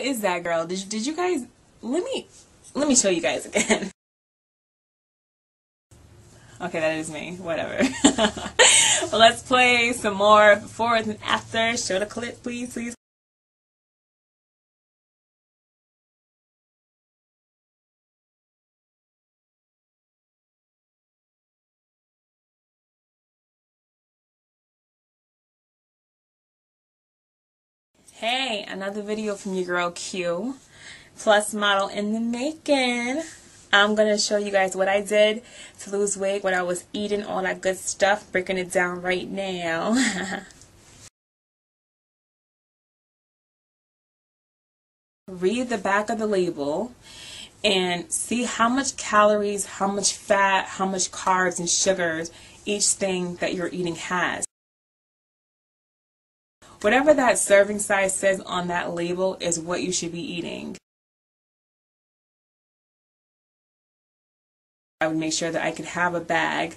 is that girl? Did you guys, let me show you guys again. Okay, that is me. Whatever. Well, let's play some more before and after. Show the clip, please. Hey, another video from your girl Q, plus model in the making. I'm going to show you guys what I did to lose weight, what I was eating, all that good stuff, breaking it down right now. Read the back of the label and see how much calories, how much fat, how much carbs and sugars each thing that you're eating has. Whatever that serving size says on that label is what you should be eating. I would make sure that I could have a bag,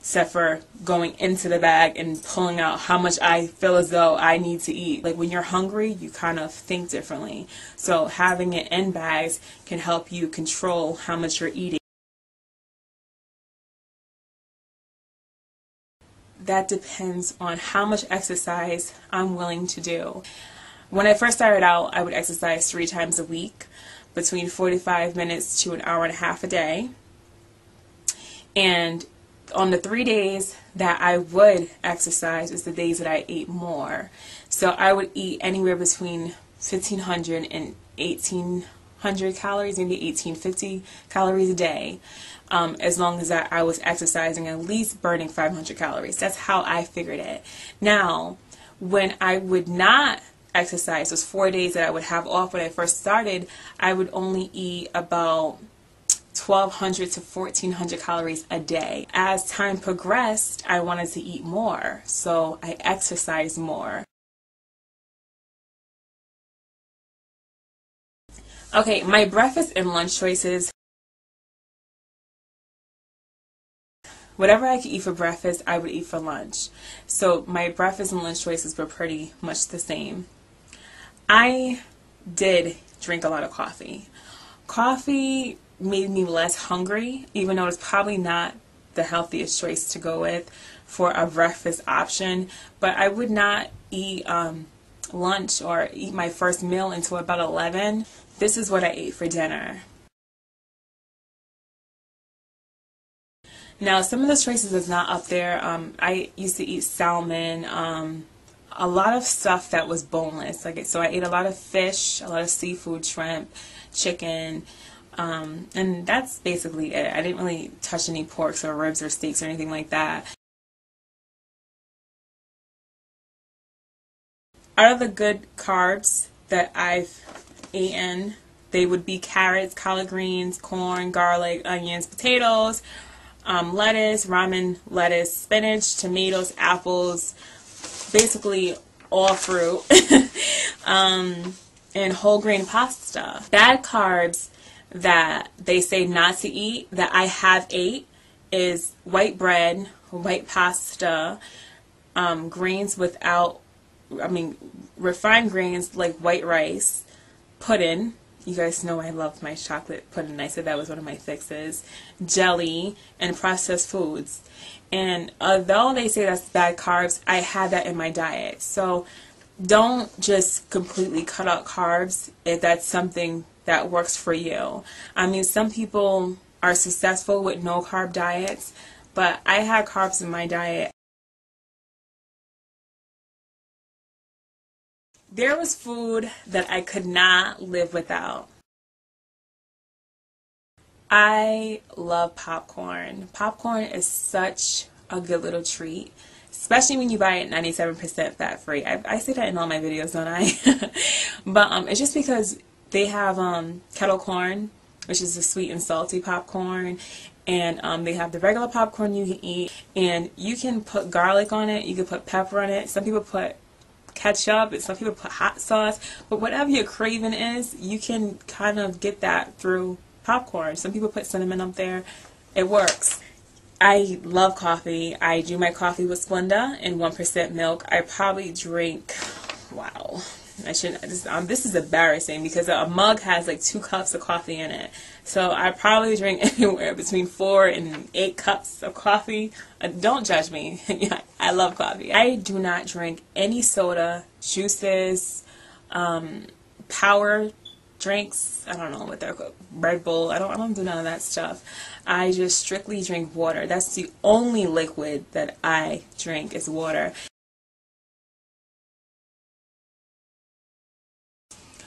except for going into the bag and pulling out how much I feel as though I need to eat. Like when you're hungry, you kind of think differently. So having it in bags can help you control how much you're eating. That depends on how much exercise I'm willing to do. When I first started out, I would exercise 3 times a week, between 45 minutes to an hour and a half a day. And on the 3 days that I would exercise is the days that I ate more. So I would eat anywhere between 1,500 and 1,800 calories, maybe 1,850 calories a day. As long as I was exercising, at least burning 500 calories. That's how I figured it. Now, when I would not exercise, those 4 days that I would have off when I first started, I would only eat about 1,200 to 1,400 calories a day. As time progressed, I wanted to eat more, so I exercised more. Okay, my breakfast and lunch choices. Whatever I could eat for breakfast, I would eat for lunch. So my breakfast and lunch choices were pretty much the same. I did drink a lot of coffee. Coffee made me less hungry, even though it's probably not the healthiest choice to go with for a breakfast option. But I would not eat lunch or eat my first meal until about 11. This is what I ate for dinner. Now, some of the choices is not up there. I used to eat salmon, a lot of stuff that was boneless. So I ate a lot of fish, a lot of seafood, shrimp, chicken, and that's basically it. I didn't really touch any porks or ribs or steaks or anything like that. Out of the good carbs that I've eaten, they would be carrots, collard greens, corn, garlic, onions, potatoes, lettuce, ramen lettuce, spinach, tomatoes, apples, basically all fruit, and whole grain pasta. Bad carbs that they say not to eat that I have ate is white bread, white pasta, grains without, refined grains like white rice, pudding. You guys know I love my chocolate pudding. I said that was one of my fixes. Jelly and processed foods. And although they say that's bad carbs, I had that in my diet. So don't just completely cut out carbs if that's something that works for you. Some people are successful with no carb diets, but I had carbs in my diet. There was food that I could not live without. I love popcorn. Popcorn is such a good little treat, especially when you buy it 97% fat-free. I say that in all my videos, don't I? But it's just because they have kettle corn, which is the sweet and salty popcorn, and they have the regular popcorn you can eat, and you can put garlic on it, you can put pepper on it. Some people put ketchup, and some people put hot sauce, but whatever your craving is, you can kind of get that through popcorn. Some people put cinnamon up there. It works. I love coffee. I do my coffee with Splenda and 1% milk. I probably drink, wow, I shouldn't. This is embarrassing because a mug has like 2 cups of coffee in it. So I probably drink anywhere between 4 and 8 cups of coffee. Don't judge me. Yeah, I love coffee. I do not drink any soda, juices, power drinks. I don't know what they're called. Red Bull. I don't do none of that stuff. I just strictly drink water. That's the only liquid that I drink is water.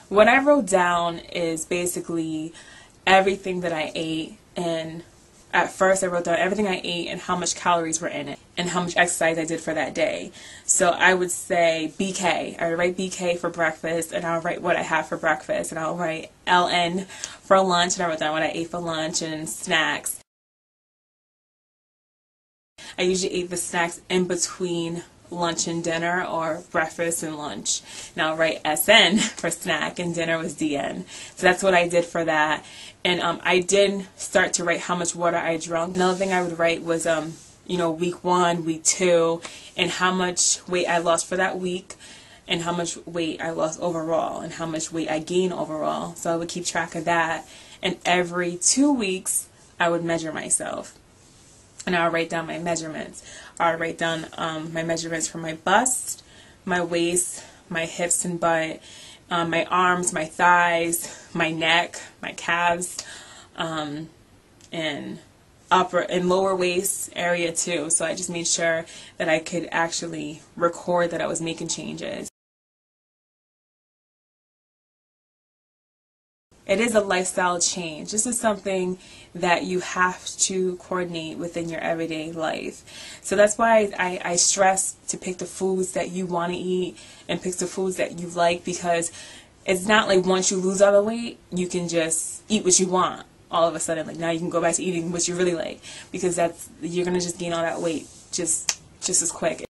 What I wrote down is basically everything that I ate, and at first I wrote down everything I ate and how much calories were in it and how much exercise I did for that day. So I would say BK. I would write BK for breakfast, and I'll write what I have for breakfast, and I'll write LN for lunch, and I wrote down what I ate for lunch and snacks. I usually ate the snacks in between lunch and dinner, or breakfast and lunch. Now I'll write SN for snack, and dinner was DN. So that's what I did for that. And I did start to write how much water I drank. Another thing I would write was you know, week 1, week 2, and how much weight I lost for that week, and how much weight I lost overall, and how much weight I gained overall. So I would keep track of that. And every 2 weeks I would measure myself, and I'll write down my measurements. I'll write down my measurements for my bust, my waist, my hips and butt, my arms, my thighs, my neck, my calves, and upper and lower waist area too. So I just made sure that I could actually record that I was making changes. It is a lifestyle change. This is something that you have to coordinate within your everyday life. So that's why I stress to pick the foods that you want to eat and pick the foods that you like, because it's not like once you lose all the weight, you can just eat what you want all of a sudden. Like now you can go back to eating what you really like, because you're going to just gain all that weight just as quick.